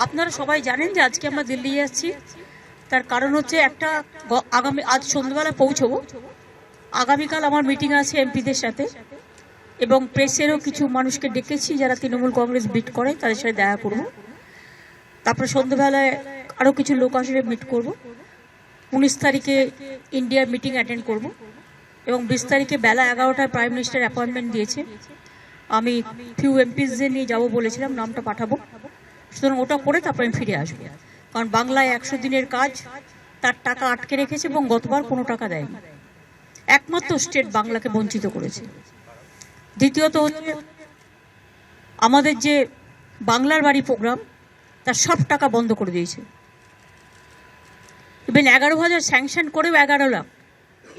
আপনারা সবাই জানেন যে আজকে আমরা দিল্লি যাচ্ছি। তার কারণ হচ্ছে একটা আজ সন্ধ্যাবেলা পৌঁছবো। আগামীকাল আমার মিটিং আছে এমপিদের সাথে এবং প্রেসেরও কিছু মানুষকে ডেকেছি যারা তৃণমূল কংগ্রেস বিট করে, তাদের সাথে দেখা করব। তারপরে সন্ধ্যাবেলায় আরও কিছু লোক আসলে মিট করব। 19 তারিখে ইন্ডিয়ার মিটিং অ্যাটেন্ড করব এবং 20 তারিখে বেলা 11টায় প্রাইম মিনিস্টার অ্যাপয়েন্টমেন্ট দিয়েছে। আমি ফিউ এমপিসদের নিয়ে যাবো বলেছিলাম, নামটা পাঠাবো। সুতরাং ওটা করে তারপরে আমি ফিরে আসবো, কারণ বাংলায় 100 দিনের কাজ, তার টাকা আটকে রেখেছে এবং গতবার কোনো টাকা দেয়নি। একমাত্র স্টেট বাংলাকে বঞ্চিত করেছে। দ্বিতীয়ত হচ্ছে আমাদের যে বাংলার বাড়ি প্রোগ্রাম, তার সব টাকা বন্ধ করে দিয়েছে। ইভেন 11,000 স্যাংশন করেও 11 লাখ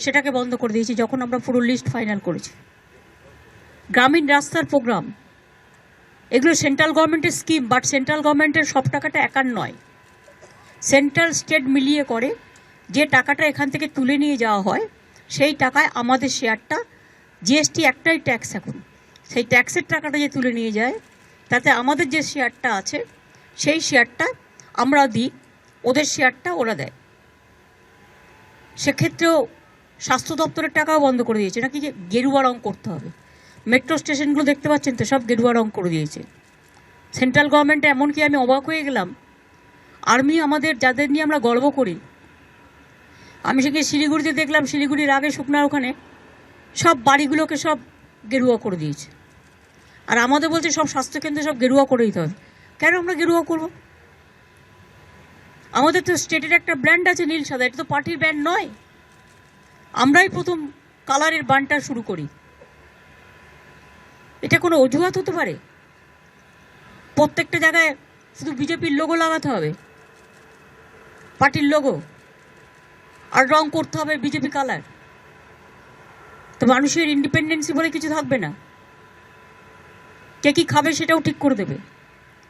সেটাকে বন্ধ করে দিয়েছি যখন আমরা পুরো লিস্ট ফাইনাল করেছি। গ্রামীণ রাস্তার প্রোগ্রাম, এগুলো সেন্ট্রাল গভর্নমেন্টের স্কিম, বাট সেন্ট্রাল গভর্নমেন্টের সব টাকাটা একার নয়, সেন্ট্রাল স্টেট মিলিয়ে করে। যে টাকাটা এখান থেকে তুলে নিয়ে যাওয়া হয় সেই টাকায় আমাদের শেয়ারটা, জিএসটি একটাই ট্যাক্স এখন, সেই ট্যাক্সের টাকাটা যে তুলে নিয়ে যায় তাতে আমাদের যে শেয়ারটা আছে সেই শেয়ারটা আমরা দিই, ওদের শেয়ারটা ওরা দেয়। সেক্ষেত্রেও স্বাস্থ্য দপ্তরের টাকাও বন্ধ করে দিয়েছে, নাকি যে গেরুয়া রং করতে হবে। মেট্রো স্টেশনগুলো দেখতে পাচ্ছেন তো, সব গেরুয়া রং করে দিয়েছে সেন্ট্রাল গভর্নমেন্টে। এমনকি আমি অবাক হয়ে গেলাম, আর্মি আমাদের যাদের নিয়ে আমরা গর্ব করি, আমি সেখানে শিলিগুড়িতে দেখলাম, শিলিগুড়ির আগে শুকনার ওখানে সব বাড়িগুলোকে সব গেরুয়া করে দিয়েছে। আর আমাদের বলছে সব স্বাস্থ্যকেন্দ্রে সব গেরুয়া করে দিতে হবে। কেন আমরা গেরুয়া করব? আমাদের তো স্টেটের একটা ব্র্যান্ড আছে নীল সাদা, এটা তো পার্টির ব্র্যান্ড নয়। আমরাই প্রথম কালারের বানটা শুরু করি। এটা কোনো অজুহাত হতে পারে? প্রত্যেকটা জায়গায় শুধু বিজেপির লোগো লাগাতে হবে, পার্টির লোগো, আর রং করতে হবে বিজেপি কালার? তো মানুষের ইন্ডিপেন্ডেন্সি বলে কিছু থাকবে না। কে কি খাবে সেটাও ঠিক করে দেবে,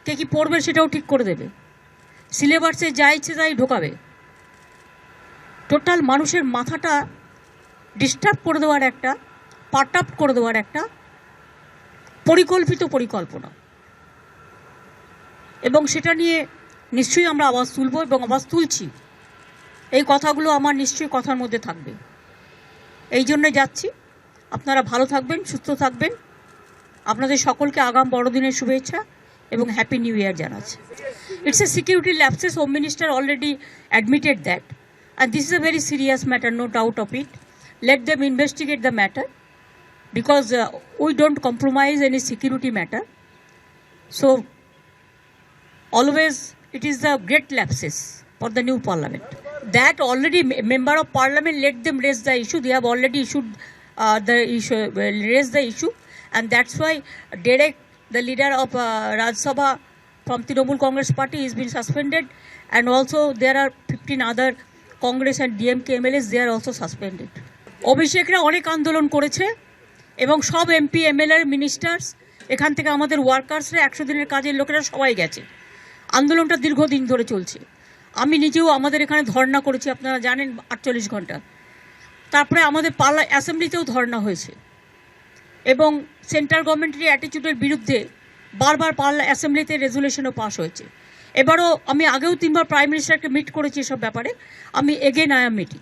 কে কি পড়বে সেটাও ঠিক করে দেবে, সিলেবাসে যা ইচ্ছে তাই ঢোকাবে। টোটাল মানুষের মাথাটা ডিস্টার্ব করে দেওয়ার একটা, পার্ট আপ করে দেওয়ার একটা পরিকল্পিত পরিকল্পনা। এবং সেটা নিয়ে নিশ্চয়ই আমরা আওয়াজ তুলব এবং আওয়াজ তুলছি। এই কথাগুলো আমার নিশ্চয়ই কথার মধ্যে থাকবে। এই জন্য যাচ্ছি। আপনারা ভালো থাকবেন, সুস্থ থাকবেন। আপনাদের সকলকে আগাম বড়দিনের শুভেচ্ছা এবং হ্যাপি নিউ ইয়ার জানাচ্ছি। It's a security lapses, home minister already admitted that, and this is a very serious matter, no doubt of it. Let them investigate the matter, because we don't compromise any security matter. So always it is the great lapses for the new parliament. That already member of parliament, let them raise the issue. They have already issued raised the issue, and that's why Derek, the leader of Rajya Sabha from Trinamool Congress Party, is been suspended, and also there are 15 other Congress and DMK MLAs, they are also suspended. অভিষেকরা অনেক আন্দোলন করেছে এবং সব MP MLA ministers, এখান থেকে আমাদের ওয়ার্কার্সরা, 100 দিনের কাজের লোকেরা সবাই গেছে। আন্দোলনটা দীর্ঘদিন ধরে চলছে। আমি নিজেও আমাদের এখানে ধর্ণা করেছি, আপনারা জানেন, 48 ঘন্টা। তারপরে আমাদের অ্যাসেম্বলিতেও ধর্ণা হয়েছে এবং সেন্ট্রাল গভর্নমেন্টের অ্যাটিটিউডের বিরুদ্ধে বারবার অ্যাসেম্বলিতে রেজুলেশনও পাস হয়েছে। এবারও আমি আগেও 3বার প্রাইম মিনিস্টারকে মিট করেছি এসব ব্যাপারে। আমি এগেন আই এম মিটিং।